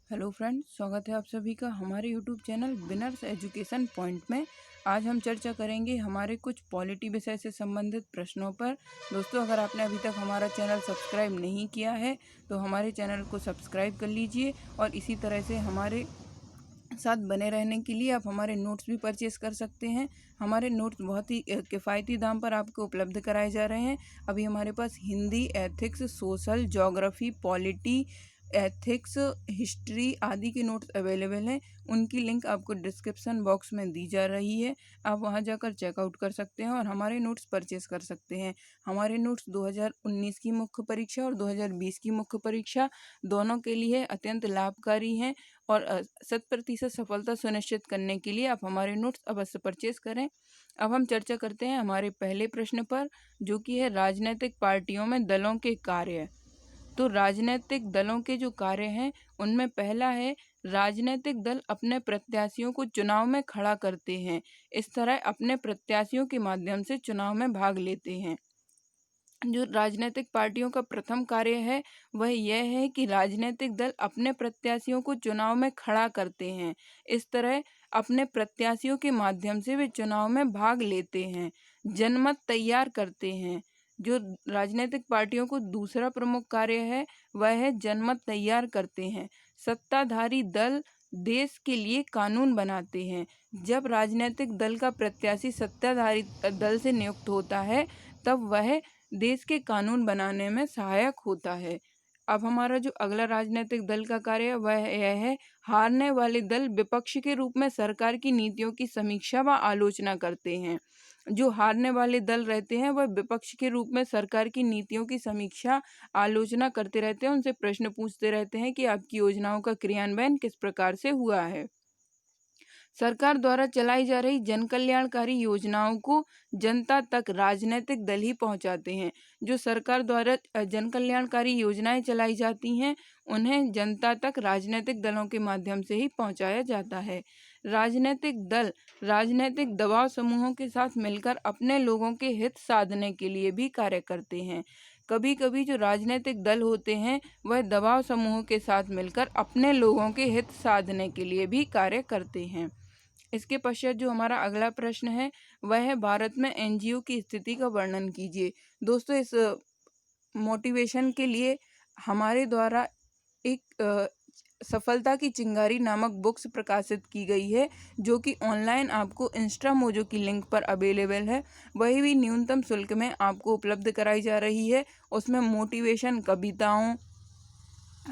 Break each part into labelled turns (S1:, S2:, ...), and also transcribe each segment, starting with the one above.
S1: Hello friends, स्वागत है आप सभी का हमारे YouTube channel winners education point में। आज हम चर्चा करेंगे हमारे कुछ पॉलिटी विषय से संबंधित प्रश्नों पर। दोस्तों, अगर आपने अभी तक हमारा चैनल सब्सक्राइब नहीं किया है तो हमारे चैनल को सब्सक्राइब कर लीजिए और इसी तरह से हमारे साथ बने रहने के लिए आप हमारे नोट्स भी परचेज़ कर सकते हैं। हमारे नोट्स बहुत ही किफ़ायती दाम पर आपको उपलब्ध कराए जा रहे हैं। अभी हमारे पास Hindi, ethics, social, geography, polity, ethics, history आदि के नोट्स अवेलेबल हैं। उनकी लिंक आपको डिस्क्रिप्शन बॉक्स में दी जा रही है। आप वहां जाकर चेकआउट कर सकते हैं और हमारे नोट्स परचेज़ कर सकते हैं। हमारे नोट्स 2019 की मुख्य परीक्षा और 2020 की मुख्य परीक्षा दोनों के लिए अत्यंत लाभकारी हैं और 100% सफलता सुनिश्चित करने के लिए आप हमारे नोट्स अवश्य परचेज करें। अब हम चर्चा करते हैं हमारे पहले प्रश्न पर, जो कि है राजनीतिक पार्टियों में दलों के कार्य। तो राजनीतिक दलों के जो कार्य हैं उनमें पहला है, राजनीतिक दल अपने प्रत्याशियों को चुनाव में खड़ा करते हैं। इस तरह अपने प्रत्याशियों के माध्यम से चुनाव में भाग लेते हैं। जो राजनीतिक पार्टियों का प्रथम कार्य है वह यह है कि राजनीतिक दल अपने प्रत्याशियों को चुनाव में खड़ा करते हैं। इस तरह अपने प्रत्याशियों के माध्यम से वे चुनाव में भाग लेते हैं। जनमत तैयार करते हैं। जो राजनीतिक पार्टियों को दूसरा प्रमुख कार्य है वह है जनमत तैयार करते हैं। सत्ताधारी दल देश के लिए कानून बनाते हैं। जब राजनीतिक दल का प्रत्याशी सत्ताधारी दल से नियुक्त होता है तब वह देश के कानून बनाने में सहायक होता है। अब हमारा जो अगला राजनीतिक दल का कार्य है वह यह है, हारने वाले दल विपक्ष के रूप में सरकार की नीतियों की समीक्षा व आलोचना करते हैं। जो हारने वाले दल रहते हैं वह विपक्ष के रूप में सरकार की नीतियों की समीक्षा आलोचना करते रहते हैं, उनसे प्रश्न पूछते रहते हैं कि आपकी योजनाओं का क्रियान्वयन किस प्रकार से हुआ है। सरकार द्वारा चलाई जा रही जन कल्याणकारी योजनाओं को जनता तक राजनीतिक दल ही पहुंचाते हैं। जो सरकार द्वारा जन कल्याणकारी योजनाएं चलाई जाती हैं उन्हें जनता तक राजनीतिक दलों के माध्यम से ही पहुंचाया जाता है। राजनीतिक दल राजनीतिक दबाव समूहों के साथ मिलकर अपने लोगों के हित साधने के लिए भी कार्य करते हैं। कभी कभी जो राजनीतिक दल होते हैं वह दबाव समूहों के साथ मिलकर अपने लोगों के हित साधने के लिए भी कार्य करते हैं। इसके पश्चात जो हमारा अगला प्रश्न है वह है, भारत में एनजीओ की स्थिति का वर्णन कीजिए। दोस्तों, इस मोटिवेशन के लिए हमारे द्वारा एक सफलता की चिंगारी नामक बुक्स प्रकाशित की गई है, जो कि ऑनलाइन आपको इंस्टा मोजो की लिंक पर अवेलेबल है। वही भी न्यूनतम शुल्क में आपको उपलब्ध कराई जा रही है। उसमें मोटिवेशन कविताओं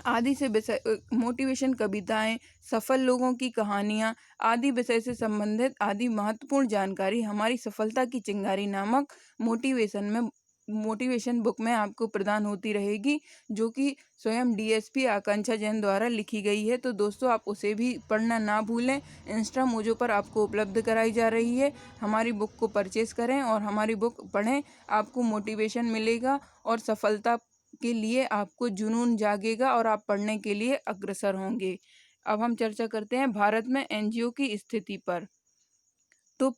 S1: आदि से विषय मोटिवेशन कविताएं, सफल लोगों की कहानियां आदि विषय से संबंधित आदि महत्वपूर्ण जानकारी हमारी सफलता की चिंगारी नामक मोटिवेशन बुक में आपको प्रदान होती रहेगी, जो कि स्वयं डीएसपी आकांक्षा जैन द्वारा लिखी गई है। तो दोस्तों, आप उसे भी पढ़ना ना भूलें। इंस्टा मोजो पर आपको उपलब्ध कराई जा रही है। हमारी बुक को परचेस करें और हमारी बुक पढ़ें, आपको मोटिवेशन मिलेगा और सफलता के लिए आपको जुनून जागेगा और आप पढ़ने के लिए अग्रसर होंगे। अब हम चर्चा करते हैं भारत में एनजीओ की स्थिति पर। तो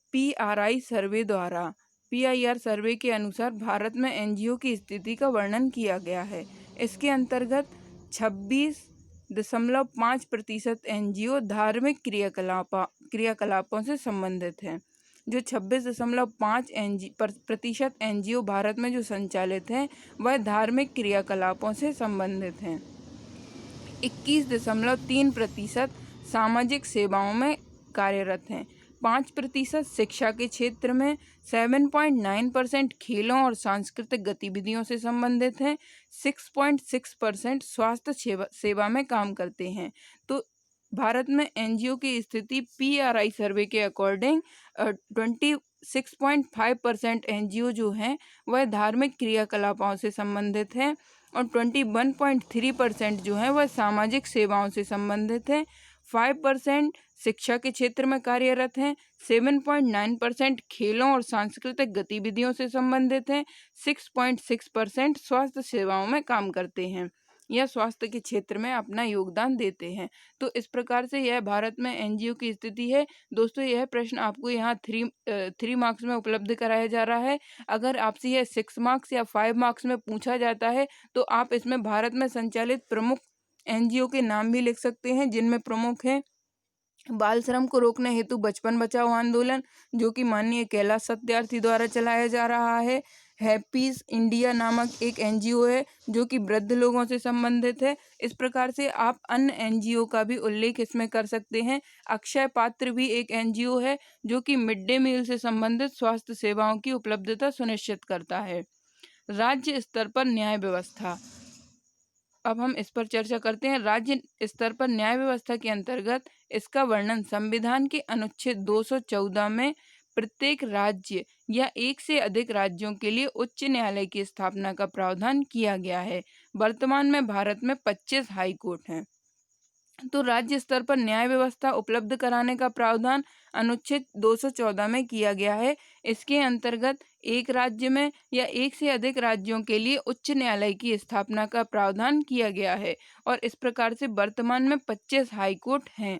S1: पीआईआर सर्वे के अनुसार भारत में एनजीओ की स्थिति का वर्णन किया गया है। इसके अंतर्गत 26.5% एनजीओ धार्मिक क्रियाकलापों से संबंधित हैं। जो 26.5% एनजीओ भारत में जो संचालित हैं वह धार्मिक क्रियाकलापों से संबंधित हैं। 21.3% सामाजिक सेवाओं में कार्यरत हैं। 5% शिक्षा के क्षेत्र में, 7.9% खेलों और सांस्कृतिक गतिविधियों से संबंधित हैं। 6.6% स्वास्थ्य सेवा में काम करते हैं। तो भारत में एनजीओ की स्थिति पीआरआई सर्वे के अकॉर्डिंग 26.5% एनजीओ जो हैं वह धार्मिक क्रियाकलापों से संबंधित हैं और 21.3% जो है वह सामाजिक सेवाओं से संबंधित है। 5% शिक्षा के क्षेत्र में कार्यरत हैं। 7.9% खेलों और सांस्कृतिक गतिविधियों से संबंधित हैं। 6.6% स्वास्थ्य सेवाओं में काम करते हैं या स्वास्थ्य के क्षेत्र में अपना योगदान देते हैं। तो इस प्रकार से यह भारत में एनजीओ की स्थिति है। दोस्तों, यह प्रश्न आपको यहाँ 3 मार्क्स में उपलब्ध कराया जा रहा है। अगर आपसे यह 6 मार्क्स या 5 मार्क्स में पूछा जाता है तो आप इसमें भारत में संचालित प्रमुख एनजीओ के नाम भी लिख सकते हैं, जिनमें प्रमुख हैं बाल श्रम को रोकने हेतु बचपन बचाओ आंदोलन, जो कि माननीय कैलाश सत्यार्थी द्वारा चलाया जा रहा है। हैप्पीज इंडिया नामक एक एनजीओ है जो कि वृद्ध लोगों से संबंधित है। इस प्रकार से आप अन्य एनजीओ का भी उल्लेख इसमें कर सकते हैं। अक्षय पात्र भी एक एनजीओ है जो कि मिड डे मील से संबंधित स्वास्थ्य सेवाओं की उपलब्धता सुनिश्चित करता है। राज्य स्तर पर न्याय व्यवस्था, अब हम इस पर चर्चा करते हैं। राज्य स्तर पर न्याय व्यवस्था के अंतर्गत इसका वर्णन संविधान के अनुच्छेद 214 में प्रत्येक राज्य या एक से अधिक राज्यों के लिए उच्च न्यायालय की स्थापना का प्रावधान किया गया है। वर्तमान में भारत में 25 हाई कोर्ट हैं। तो राज्य स्तर पर न्याय व्यवस्था उपलब्ध कराने का प्रावधान अनुच्छेद 214 में किया गया है। इसके अंतर्गत एक राज्य में या एक से अधिक राज्यों के लिए उच्च न्यायालय की स्थापना का प्रावधान किया गया है और इस प्रकार से वर्तमान में 25 हाई कोर्ट हैं।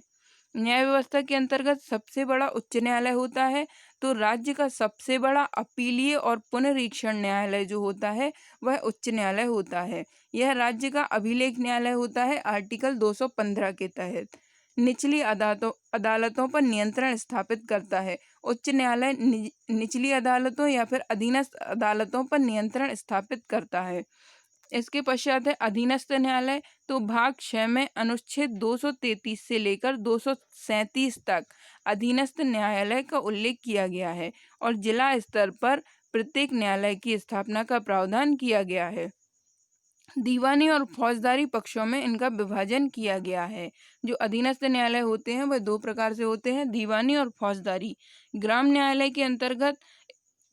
S1: न्याय व्यवस्था के अंतर्गत सबसे बड़ा उच्च न्यायालय होता है, तो राज्य का सबसे बड़ा अपीलीय और पुनरीक्षण न्यायालय जो होता है वह उच्च न्यायालय होता है। यह राज्य का अभिलेख न्यायालय होता है आर्टिकल 215 के तहत। निचली अदालतों पर नियंत्रण स्थापित करता है। उच्च न्यायालय निचली अदालतों या फिर अधीनस्थ अदालतों पर नियंत्रण स्थापित करता है। इसके पश्चात है अधीनस्थ न्यायालय। तो भाग 6 में अनुच्छेद 233 से लेकर 237 तक अधीनस्थ न्यायालय का उल्लेख किया गया है और जिला स्तर पर प्रत्येक न्यायालय की स्थापना का प्रावधान किया गया है। दीवानी और फौजदारी पक्षों में इनका विभाजन किया गया है। जो अधीनस्थ न्यायालय होते हैं वह दो प्रकार से होते हैं, दीवानी और फौजदारी। ग्राम न्यायालय के अंतर्गत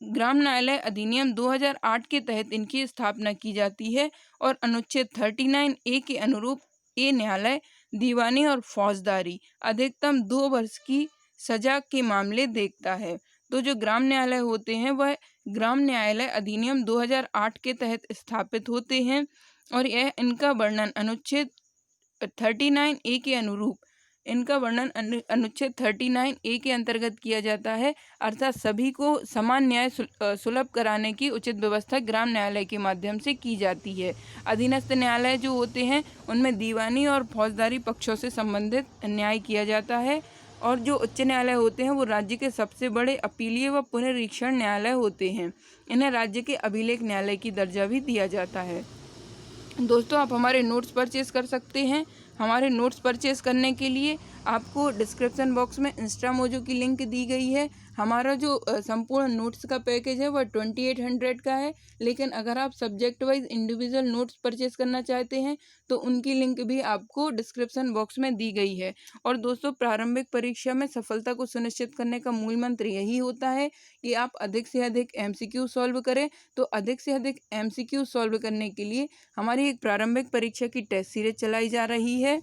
S1: ग्राम न्यायालय अधिनियम 2008 के तहत इनकी स्थापना की जाती है और अनुच्छेद 39 ए के अनुरूप ये न्यायालय दीवानी और फौजदारी अधिकतम 2 वर्ष की सजा के मामले देखता है। तो जो ग्राम न्यायालय होते हैं वह ग्राम न्यायालय अधिनियम 2008 के तहत स्थापित होते हैं और यह इनका वर्णन अनुच्छेद 39 ए के अनुरूप इनका वर्णन अनुच्छेद 39 ए के अंतर्गत किया जाता है, अर्थात सभी को समान न्याय सुलभ कराने की उचित व्यवस्था ग्राम न्यायालय के माध्यम से की जाती है। अधीनस्थ न्यायालय जो होते हैं उनमें दीवानी और फौजदारी पक्षों से संबंधित न्याय किया जाता है और जो उच्च न्यायालय होते हैं वो राज्य के सबसे बड़े अपीलीय व पुनरीक्षण न्यायालय होते हैं। इन्हें राज्य के अभिलेख न्यायालय की दर्जा भी दिया जाता है। दोस्तों, आप हमारे नोट्स परचेज कर सकते हैं। हमारे नोट्स परचेज करने के लिए आपको डिस्क्रिप्शन बॉक्स में इंस्टामोजो की लिंक दी गई है। हमारा जो संपूर्ण नोट्स का पैकेज है वह 2800 का है, लेकिन अगर आप subject wise individual notes purchase करना चाहते हैं तो उनकी लिंक भी आपको डिस्क्रिप्शन बॉक्स में दी गई है। और दोस्तों, प्रारंभिक परीक्षा में सफलता को सुनिश्चित करने का मूल मंत्र यही होता है कि आप अधिक से अधिक MCQ सॉल्व करें। तो अधिक से अधिक MCQ सॉल्व करने के लिए हमारी एक प्रारंभिक परीक्षा की टेस्ट सीरीज चलाई जा रही है,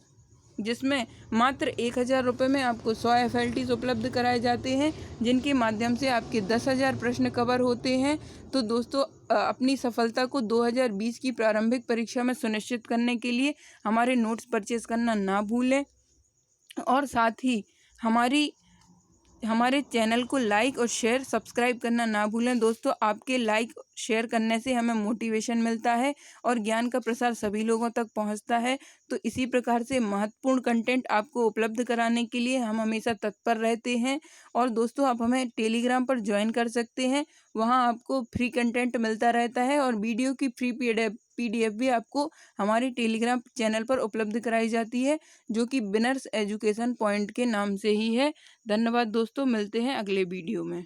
S1: जिसमें मात्र 1000 रुपये में आपको 100 FLTs उपलब्ध कराए जाते हैं, जिनके माध्यम से आपके 10,000 प्रश्न कवर होते हैं। तो दोस्तों, अपनी सफलता को 2020 की प्रारंभिक परीक्षा में सुनिश्चित करने के लिए हमारे नोट्स परचेज करना ना भूलें और साथ ही हमारे चैनल को लाइक और शेयर सब्सक्राइब करना ना भूलें। दोस्तों, आपके लाइक शेयर करने से हमें मोटिवेशन मिलता है और ज्ञान का प्रसार सभी लोगों तक पहुंचता है। तो इसी प्रकार से महत्वपूर्ण कंटेंट आपको उपलब्ध कराने के लिए हम हमेशा तत्पर रहते हैं। और दोस्तों, आप हमें टेलीग्राम पर ज्वाइन कर सकते हैं, वहां आपको फ्री कंटेंट मिलता रहता है और वीडियो की फ्री PDF भी आपको हमारे टेलीग्राम चैनल पर उपलब्ध कराई जाती है, जो कि बिनर्स एजुकेशन पॉइंट के नाम से ही है। धन्यवाद दोस्तों, मिलते हैं अगले वीडियो में।